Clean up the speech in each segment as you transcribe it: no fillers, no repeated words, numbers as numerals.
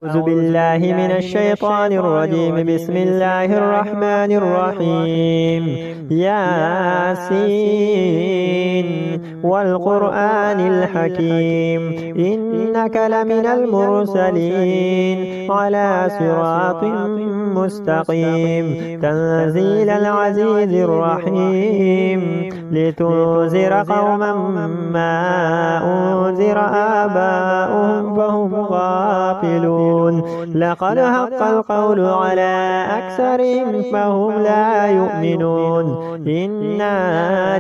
أعوذ بالله من الشيطان الرجيم. بسم الله الرحمن الرحيم. ياسين والقرآن الحكيم إنك لمن المرسلين على صراط مستقيم تنزيل العزيز الرحيم لتنذر قوما ما أنذر آباؤهم فهم غافلون. لقد حق القول على أكثرهم فهم لا يؤمنون. إنا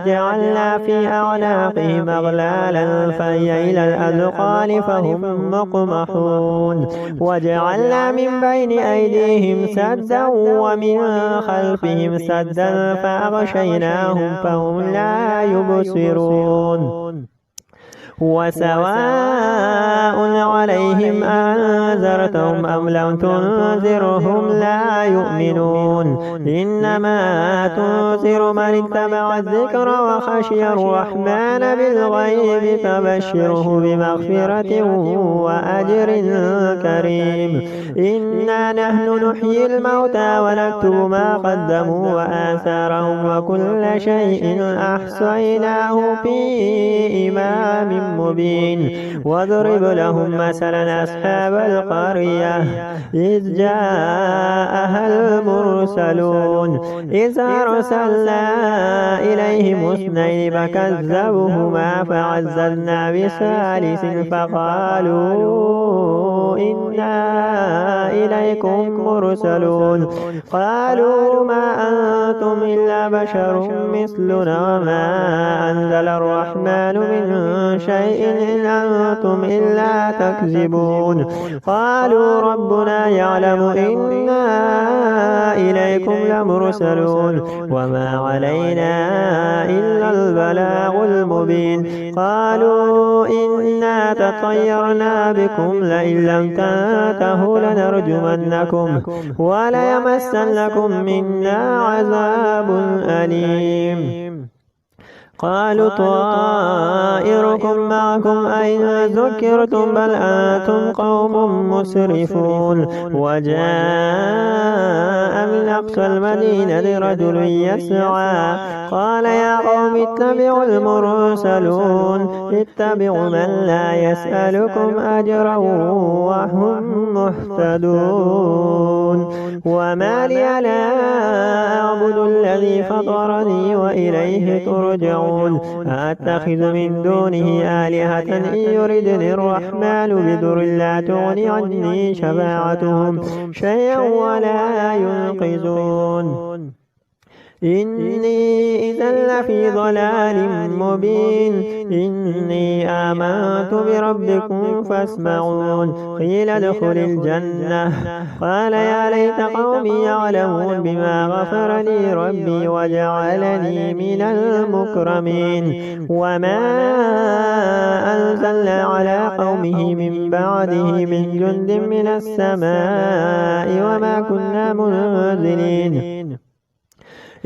جعلنا في أعناقهم أغلالا فهي إلى الأذقان فهم مقمحون. وجعلنا من بين أيديهم سدا ومن خلفهم سدا فأغشيناهم فهم لا يبصرون. وسواء عليهم أنذرتهم أم لم تنذرهم لا يؤمنون. إنما تنذر من اتبع الذكر وخشي الرحمن بالغيب فبشره بمغفرة وأجر كريم. إنا نحن نحيي الموتى ونكتب ما قدموا وآثارهم وكل شيء أحصيناه في إمام مبين. واضرب لهم مثلا أصحاب القرية إذ جاءها المرسلون إذ أرسلنا إليهم اثنين فكذبوهما فعززنا بثالث فقالوا إنا إليكم مرسلون. قالوا ما أنتم إلا بشر مثلنا وما أنزل الرحمن من شيء إن أنتم إلا تكذبون. قالوا ربنا يعلم إنا إليكم لمرسلون وما علينا إلا البلاغ المبين. قالوا إنا تطيرنا بكم لئن لم تنتهوا لنرجمنكم وليمسنكم منا عذاب أليم. قالوا طائركم معكم أين ذكرتم بل أنتم قوم مسرفون. وجاء من أقصى المدينة رجل يسعى قال يا قوم اتبعوا المرسلون اتبعوا من لا يسألكم أجرا وهم مهتدون. وما لي لا أعبد الذي فطرني وإليه ترجعون. أتخذ من دونه آلهة إن يردني الرحمن بضر لا تغني عني شفاعتهم شيئا ولا ينقذون. إني إذا لفي ضلال مبين. إني آمنت بربكم فاسمعون. قيل ادخل الجنة قال يا ليت قومي يعلمون بما غفر لي ربي وجعلني من المكرمين. وما أنزلنا على قومه من بعده من جند من السماء وما كنا منزلين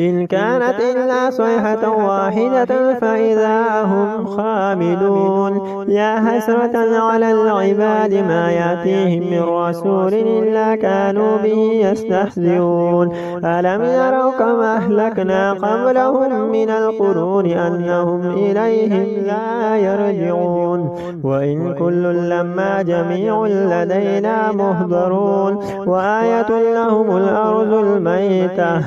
إن كانت إلا صيحة واحدة فإذا هم خامدون. يا حسرة على العباد ما يأتيهم من رسول إلا كانوا به يستهزئون. ألم يروا كما أهلكنا قبلهم من القرون أنهم إليهم لا يرجعون. وإن كل لما جميع لدينا مهضرون. وآية لهم الأرض الميتة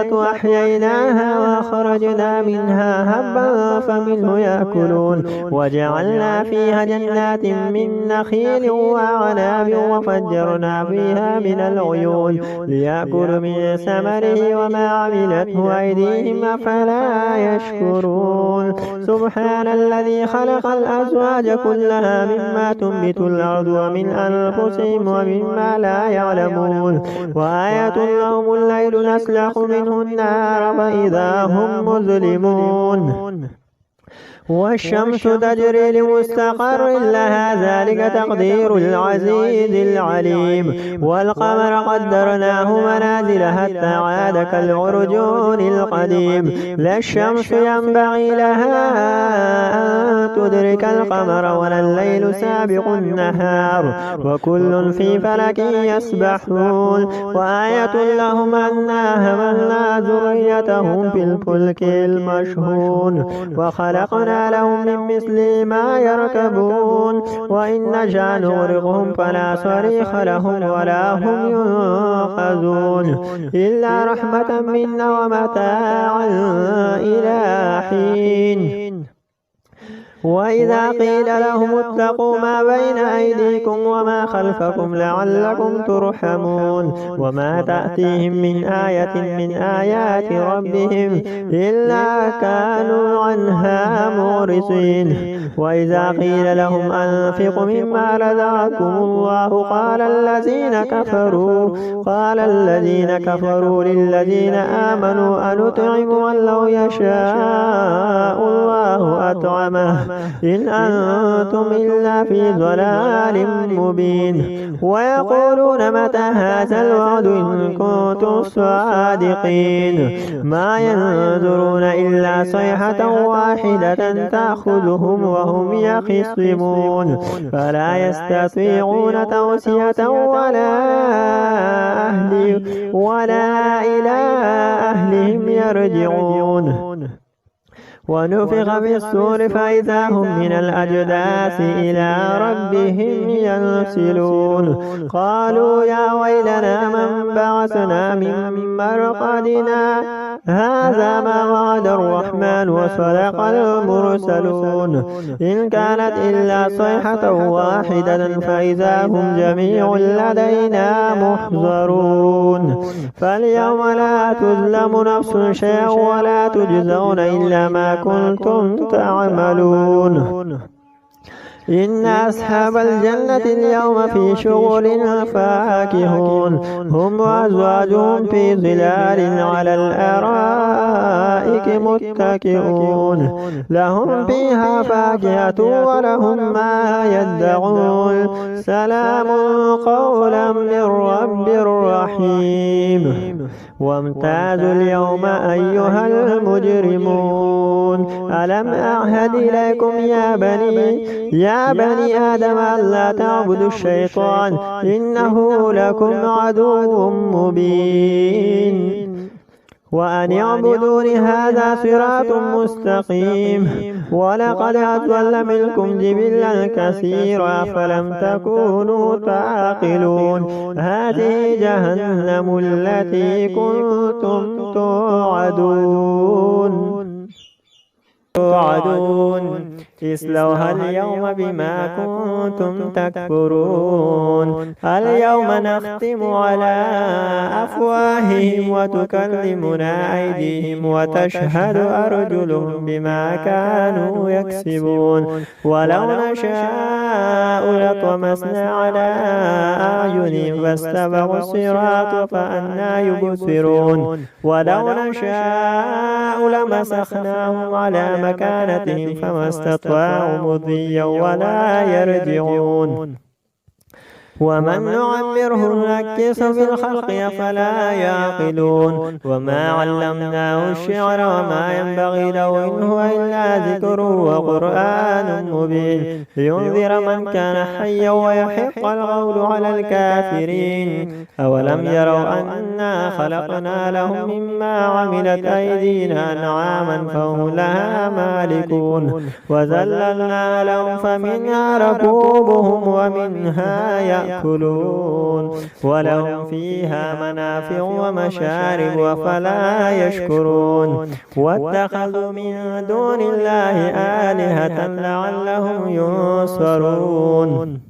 أحييناها وأخرجنا منها هبا فمنه يأكلون. وجعلنا فيها جنات من نخيل وعناب وفجرنا فيها من العيون ليأكلوا من ثمره وما عملته أيديهم أفلا يشكرون. سبحان الذي خلق الأزواج كلها مما تنبت الأرض ومن أنفسهم ومما لا يعلمون. وآية لهم الليل نسلخ منه النار فإذا هم مظلمون. والشمس تجري لمستقر لها ذلك تقدير العزيز العليم والقمر قدرناه منازل حتى عاد كالعرجون القديم لا الشمس ينبغي لها أن تدرك القمر ولا الليل سابق النهار وكل في فلك يسبحون وآية لهم أنا حملنا ذريتهم في الفلك المشحون وخلقنا لهم من مثل ما يركبون وإن نشأ نغرقهم فلا صريخ لهم ولا هم ينقذون إلا رحمة منا ومتاعا إلى حين وإذا قيل لهم اتقوا ما بين أيديكم وما خلفكم لعلكم ترحمون وما تأتيهم من آية من آيات ربهم إلا كانوا عنها معرضين وإذا قيل لهم أنفقوا مما رزقكم الله قال الذين كفروا للذين آمنوا أنطعم من لو يشاء الله أطعمه إن أنتم إلا في ضلال مبين ويقولون متى هذا الوعد إن كنتم صادقين ما ينظرون إلا صيحة واحدة تأخذهم وهم يخصمون فلا يستطيعون توصية ولا إلى أهلهم يرجعون ونفخ في الصور فإذا هم من الأجداث إلى ربهم ينسلون قالوا يا ويلنا من بعثنا من مرقدنا هذا ما وعد الرحمن وصدق المرسلون إن كانت إلا صيحة واحدة فإذا هم جميع لدينا محضرون فاليوم لا تظلم نفس شيئا ولا تجزون إلا ما كنتم تعملون إن أصحاب الجنة اليوم في شغل فاكهون هم وأزواجهم في ظلال على الأرائك متكئون لهم فيها فاكهة ولهم ما يدعون سلام قولا من رب رحيم وامتازوا اليوم أيها المجرمون ألم أعهد إليكم يا بني آدم ألا تعبدوا الشيطان إنه لكم عدو مبين وأن اعبدون هذا صراط مستقيم ولقد أضل منكم جبلا كثيرا فلم تكونوا تعقلون هذه جهنم التي كنتم توعدون اصلوها اليوم بما كنتم تكفرون اليوم نختم على أفواههم وتكلمنا أيديهم وتشهد أرجلهم بما كانوا يكسبون ولو نشاء لطمسنا على أعينهم فاستبقوا الصراط فأنى يبصرون ولو نشاء لمسخناهم على مكانتهم فما استطاعوا مضيا ولا يرجعون ومن نعمره نكسه في الخلق أفلا يعقلون وما علمناه الشعر وما ينبغي له إن هو إلا ذكر وقرآن مبين لينذر من كان حيا ويحق القول على الكافرين أولم يروا أنا خلقنا لهم مما عملت أيدينا أنعاما فهم لها مالكون وذللنا لهم فمنها ركوبهم ومنها يأكلون ولهم فيها منافع ومشارب أفلا يشكرون واتخذوا من دون الله آلهة لعلهم ينصرون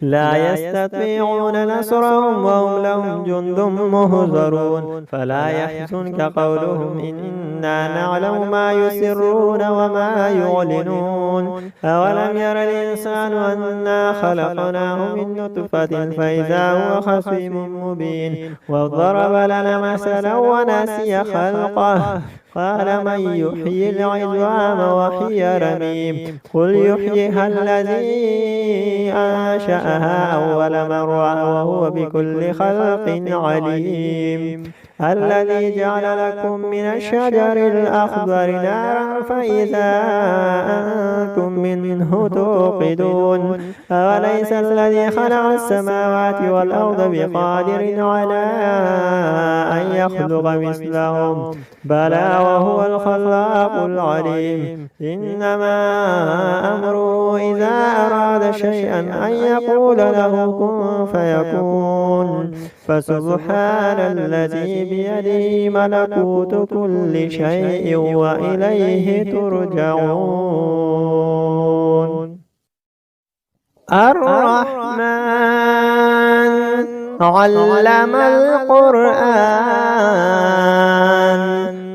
لا يستطيعون نصرهم وهم لهم جند مهزرون فلا يحزنك قولهم إنا نعلم ما يسرون وما يعلنون أولم ير الإنسان أنا خلقناه من نطفة فإذا هو خصيم مبين وضرب لنا مثلا ونسي خلقه قال من يحيي العظام وهي رميم قل يحييها الذي أنشأها أول مرة وهو بكل خلق عليم الذي جعل لكم من الشجر الأخضر نارا فإذا أنتم منه توقدون أوليس الذي خلق السماوات والأرض بقادر على أن يخلق مثلهم بلى وهو الخلاق العليم إنما أمره إذا أراد شيئا أن يقول له كن فيكون فسبحان الذي بيده ملكوت كل شيء وإليه ترجعون الرحمن علم القرآن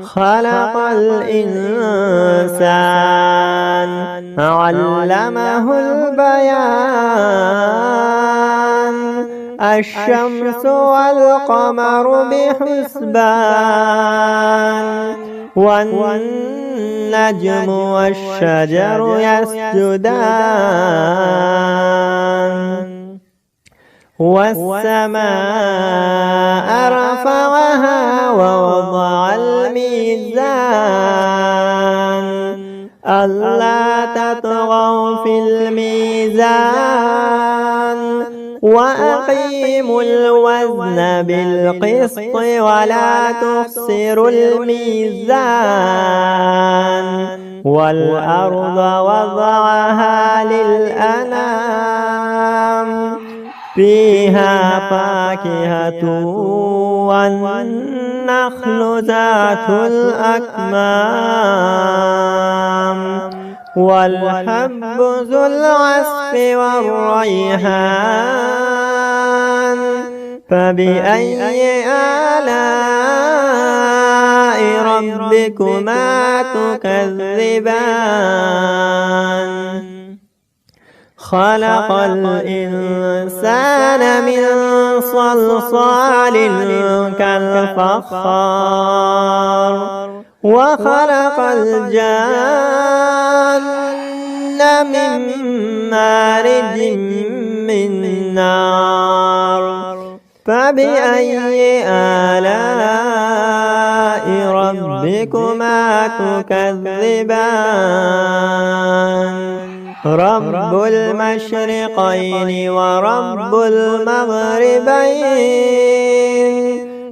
خلق الإنسان علمه البيان الشمس والقمر بحسبان والنجم والشجر يسجدان والسماء رفعها ووضع الميزان ألا تطغوا في الميزان وأقيموا الوزن بالقسط ولا تخسروا الميزان والأرض وضعها للأنام فيها فاكهة والنخل ذات الأكمام والحب ذو العصف والريحان فبأي آلاء ربكما تكذبان خلق الإنسان من صلصال كالفخار وخلق الجان من مارج من نار فبأي آلاء ربكما تكذبان رب المشرقين ورب المغربين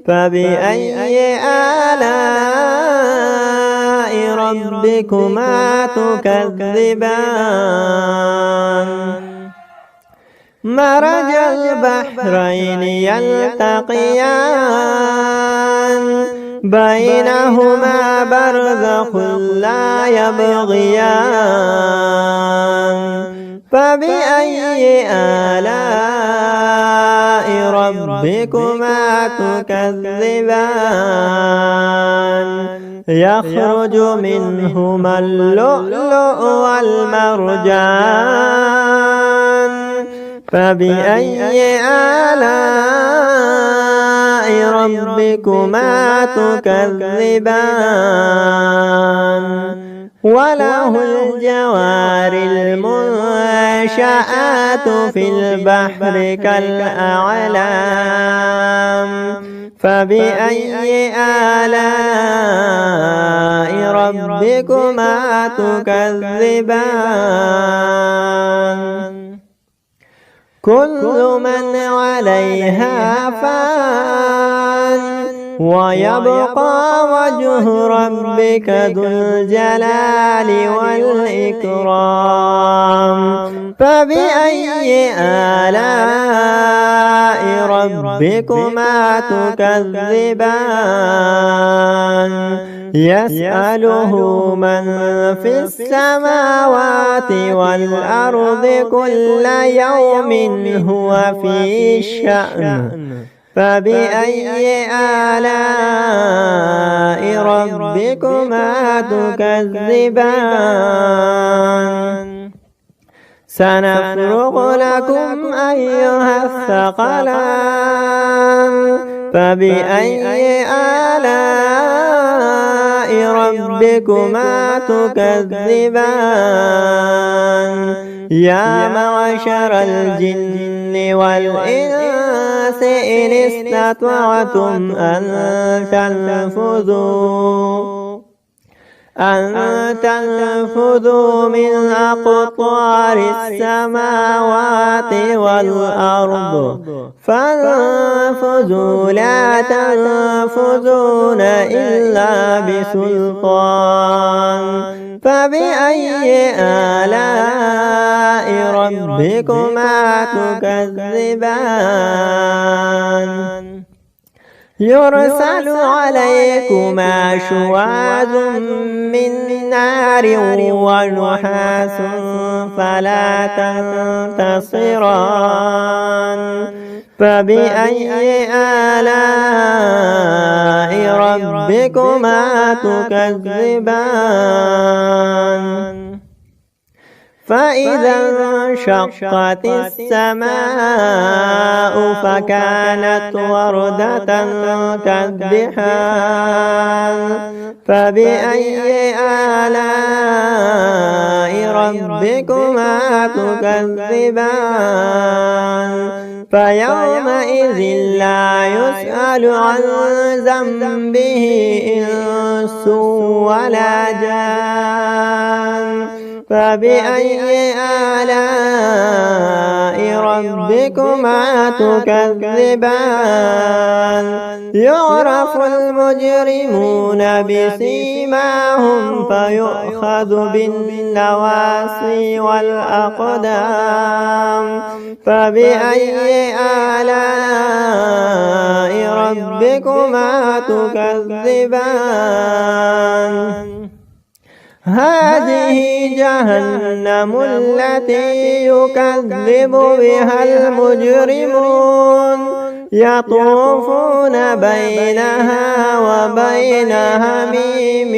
فبأي آلاء ربكما تكذبان مرج البحرين يلتقيان بينهما برزخ لا يبغيان فبأي آلاء ربكما تكذبان يخرج منهما اللؤلؤ والمرجان فبأي آلاء ربكما تكذبان وله الجوار المنشآت في البحر كالأعلام فبأي آلاء ربكما تكذبان كل من عليها فان ويبقى وجه ربك ذو الجلال والإكرام فبأي آلاء ربكما تكذبان يسأله من في السماوات والأرض كل يوم هو في شأن فبأي آلاء ربكما تكذبان سنفرغ لكم أيها الثقلان فبأي آلاء ربكما تكذبان يا معشر الجن والإنس إن استطعتم أن تنفذوا من أقطار السماوات والأرض فانفذوا لا تنفذون إلا بسلطان فبأي آلاء ربكما تكذبان يرسل عليكما شواظ من نار ونحاس فلا تنتصران فبأي آلاء ربكما تكذبان فإذا انشقت السماء فكانت وردة كالدحان فبأي آلاء ربكما تكذبان فيومئذ لا يسأل عن ذنبه إنس ولا جان فبأي آلاء ربكما تكذبان يعرف المجرمون بسيماهم فيؤخذ بالنواصي والأقدام فبأي آلاء ربكما تكذبان هذه جهنم التي يكذب بها المجرمون يطوفون بينها وبين حميم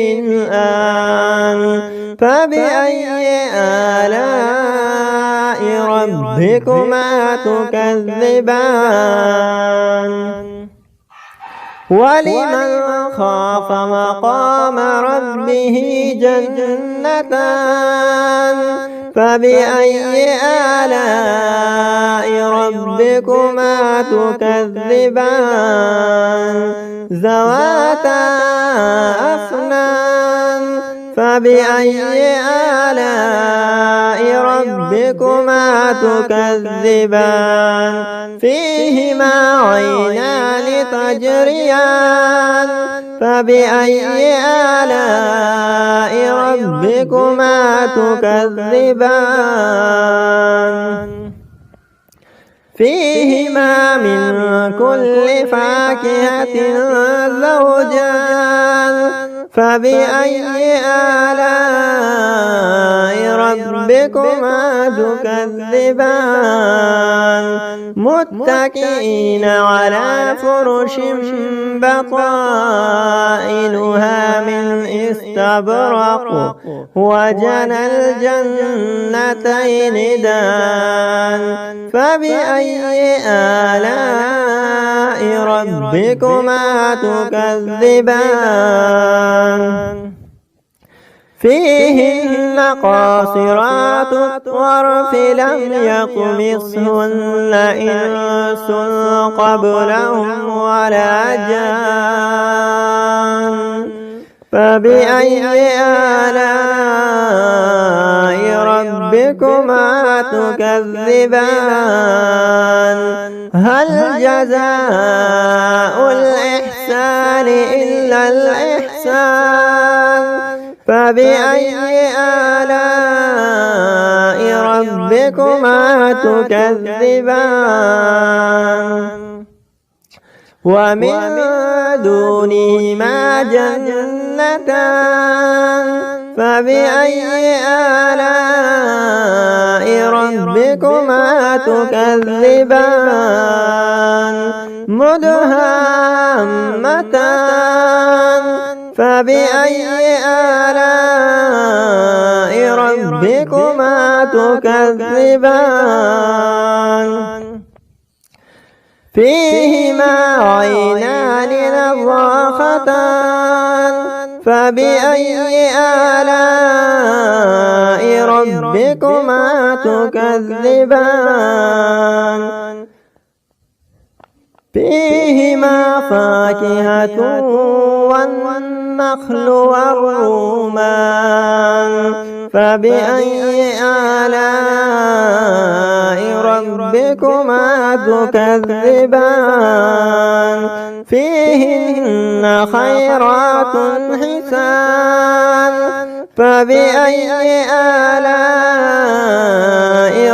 آن فبأي آلاء ربكما تكذبان ولمن خاف مقام ربه جنتان فبأي آلاء ربكما تكذبان ذواتا أفنان فبأي آلاء ربكما تكذبان فيهما عينان تجريان فبأي آلاء ربكما تكذبان فيهما من كل فاكهة زوجان فبأي آلاء ربكما تكذبان متكئين على فرش بطائنها من استبرق وجنى الجنتين دان فبأي آلاء ربكما تكذبان فيهن قاصرات الطرف لم يطمثهن إنس قبلهم ولا جان فبأي آلاء ربكما تكذبان هل جزاء الإحسان إلا الإحسان فبأي آلاء ربكما تكذبان ومن دونهما جنتان فبأي آلاء ربكما تكذبان مدهامتان فبأي آلاء ربكما تكذبان فيهما عينان نضاختان فبأي آلاء ربكما تكذبان فيهما فاكهة والنخل والرمان فبأي آلاء ربكما تكذبان فيهن خيرات حسان فبأي آلاء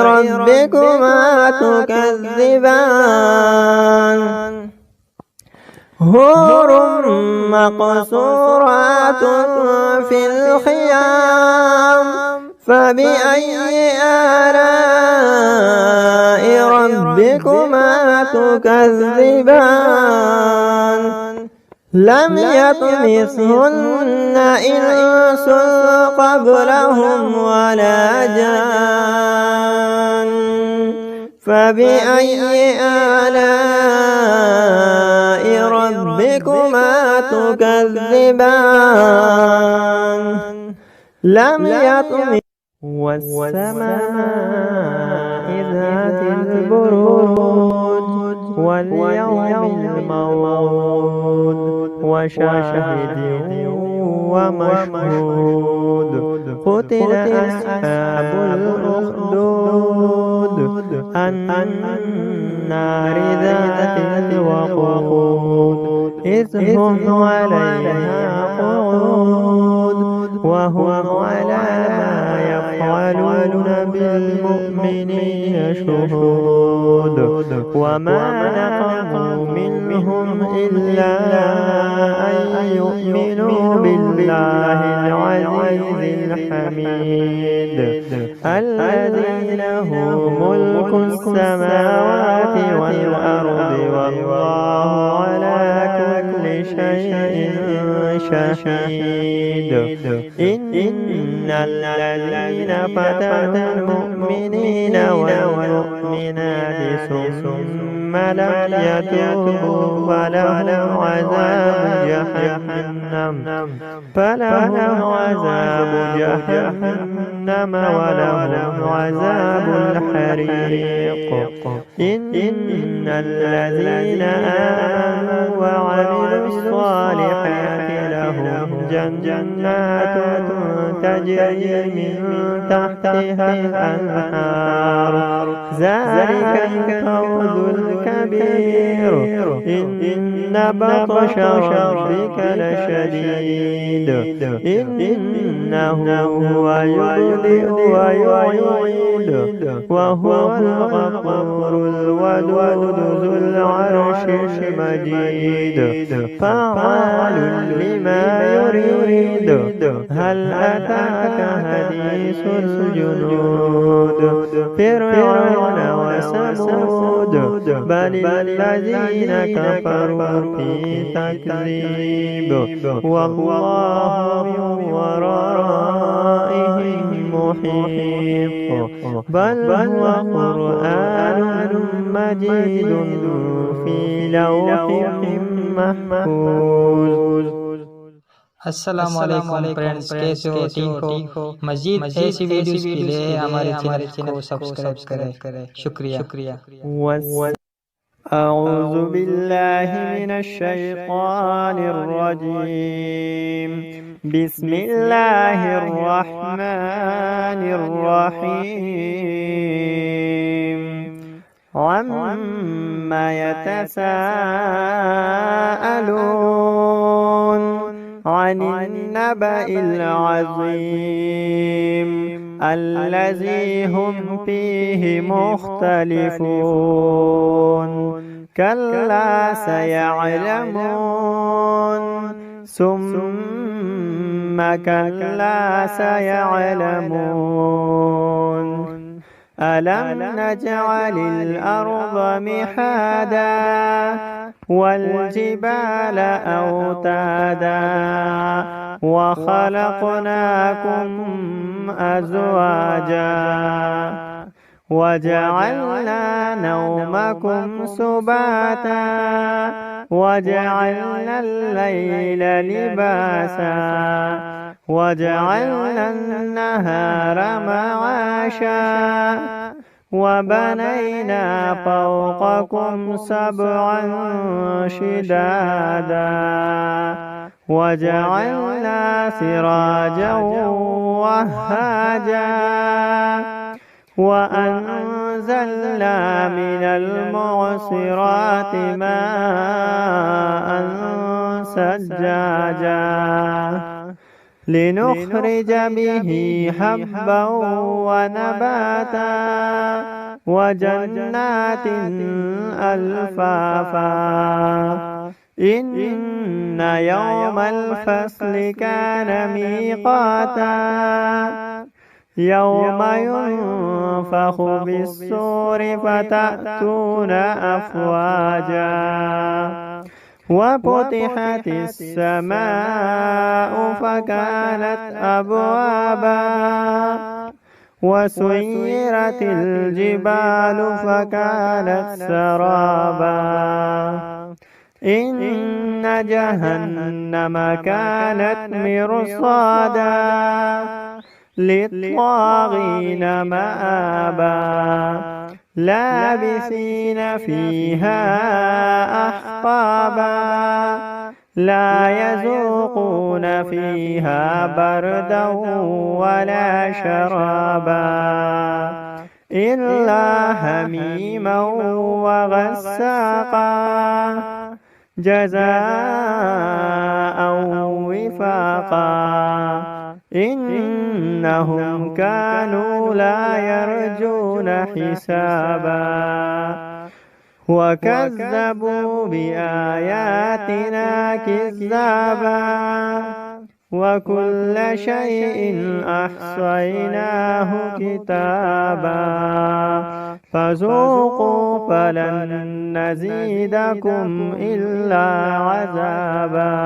ربكما تكذبان حور مقصورات في الخيام فبأي آلاء ربكما تكذبان لم يطمثهن إنس قبلهم ولا جان فبأي آلاء ربكما تكذبان لم يطمث والسماء ذات البروج واليوم الموعود وشاهد ومشهود قتل أصحاب الأخدود النار ذات الوقود إذ هم عليها قعود وهم على ما يفعلون بالمؤمنين شهود وما نقموا منهم إلا أن يؤمنوا بالله العزيز الحميد الذي له ملك السماوات والأرض والله على كل شيء شهيد إن الذين فتنوا المؤمنين والمؤمنات ثم لم يتوبوا فلهم عذاب جهنم ولهم عذاب الحريق إن الذين آمنوا وعملوا الصالحات لهم جنات تجري من تحتها الأنهار ذلك الفوز الكبير إن بطش ربك لشديد إنه هو يبدئ ويعيد وهو الغفور الودود ذو العرش المجيد فعال لما يريد هل أتاك حديث الجنود فرعون وثمود بل الذين كفروا في تكذيب والله من ورائهم محيط بل هو قرآن مجيد في لوح محفوظ। अस्सलाम वालेकुम फ्रेंड्स, कैसे हो? ठीक हो? मजीद ऐसी वीडियोस के लिए हमारे चैनल को सब्सक्राइब करें। शुक्रिया। أعوذ بالله من الشيطان الرجيم بسم الله الرحمن الرحيم عما يتساءلون عن النبأ العظيم الذي هم فيه مختلفون كلا سيعلمون ثم كلا سيعلمون ألم نجعل الأرض مهادا والجبال أوتادا وخلقناكم أزواجا وجعلنا نومكم سباتا وجعلنا الليل لباسا وجعلنا النهار معاشا وبنينا فوقكم سبعا شدادا وجعلنا سراجا وهاجا وأنزلنا من المعصرات ماء ثجاجا لنخرج به حبا ونباتا وجنات ألفافا إن يوم الفصل كان ميقاتا يوم ينفخ بالصور فتأتون أفواجا وفتحت السماء فكانت أبوابا وسيرت الجبال فكانت سرابا إن جهنم كانت مرصادا للطاغين مآبا لابثين فيها أحقابا لا يذوقون فيها بردا ولا شرابا إلا حميما وغساقا جزاء وفاقا إنهم كانوا لا يرجون حسابا وكذبوا بآياتنا كذابا وكل شيء أحصيناه كتابا فذوقوا فلن نزيدكم إلا عذابا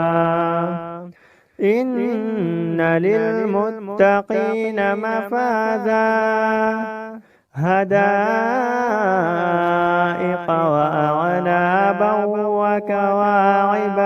إن للمتقين مفازا هدائق وأعنابا وكواعب